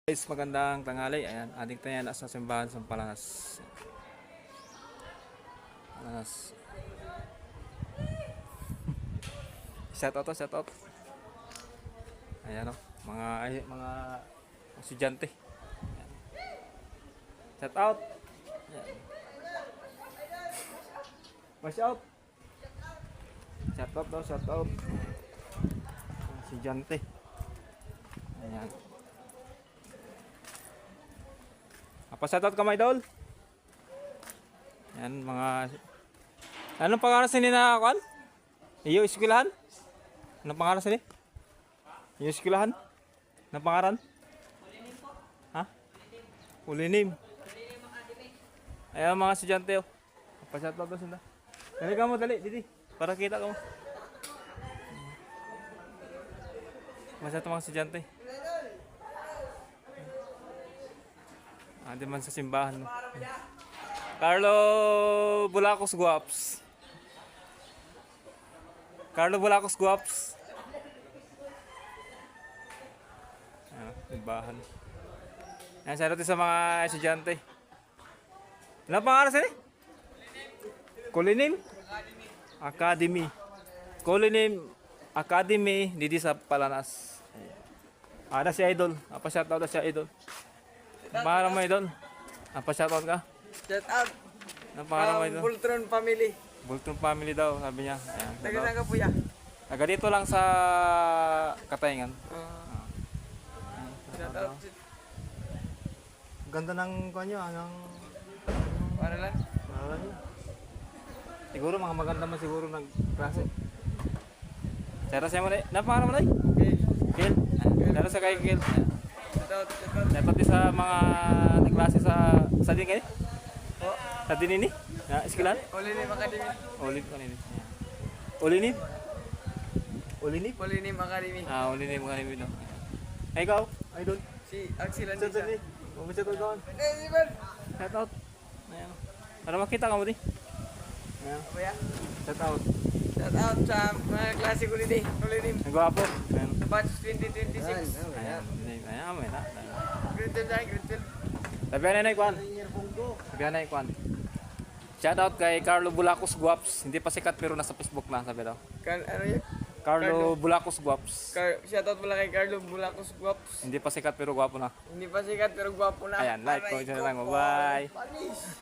Guys, magandang tanghali. Ayan, ating tayo nasa simbahan sa Palanas. Palanas. Shout out to, shout out. Ayan o, mga estudyante. Ayan. Shout out. Ayan. Watch out. Shout out daw, shout out. Estudyante. Ayan. Apa-shoutout ka, my idol? Yan, mga... Anong pangalan sini na, Kwan? Iyo, eskwelahan? Anong pangalan sini? Iyo, eskwelahan? Anong pangalan? Ha? Ulinim. Ayan, mga estudyante, oh. Apa-shoutout daw sila. Dali ka mo, dali, didi. Para kita ka mo. Masyado mga estudyante. Andi man sa simbahan. Carlo Bulacos Guaps. Carlo Bulacos Guaps. Simbahan. Yan, shoutout sa mga estudyante. Ano pangalan sila? Kulinim Academy. Kulinim Academy dito sa Palanas. Ada si Idol. Apa shoutout na si Idol? Pangalan mo idol? Pa-shoutout ka? Shout out. Ang pangalan mo idol? Bultron family. Bultron family daw, sabi niya. Ayan, Taga ka po ya? taga dito lang sa Katayngan. Shout out. Ganda ng kanyo, ng... Para lang. Siguro mga maganda man siguro ng klase. Shoutout siya mo na. Pangalan mo na eh? Okay. Kiel. Shoutout sa kay Kiel. Shout out. Shout out. Shoutout sa mga nagklase sa din kayo? Oh. Sa din ini? Na eskwelahan? Olinim Academy. Ulit ko nini. Ulinip? Ulinip? Olinim Academy. Ulinip mga nimi no. Ay ikaw, idol. Si Axel Shout out Andisa. ni. Bumisya ko doon. Iban. Shout out. Ayan. Para makita ka mo di. Ayan. Apa ya? Shout out. Shout out sa mga klase ko din. Olinim. Ang gwapo. Ayan. Batch 2026. Ayan. Ayan, may na. Grade 12 na, grade 12. Sabihan na Kwan. Sabihan na Kwan. Shout out kay Carlo Bulacos Guaps. Hindi pa sikat pero nasa Facebook na, sabi daw. Ano yun? Carlo Bulacos Guaps. Shout out pala kay Carlo Bulacos Guaps. Hindi pa sikat pero gwapo na. Hindi pa sikat pero gwapo na. Ayan, like, comment, share lang. Bye. Panis.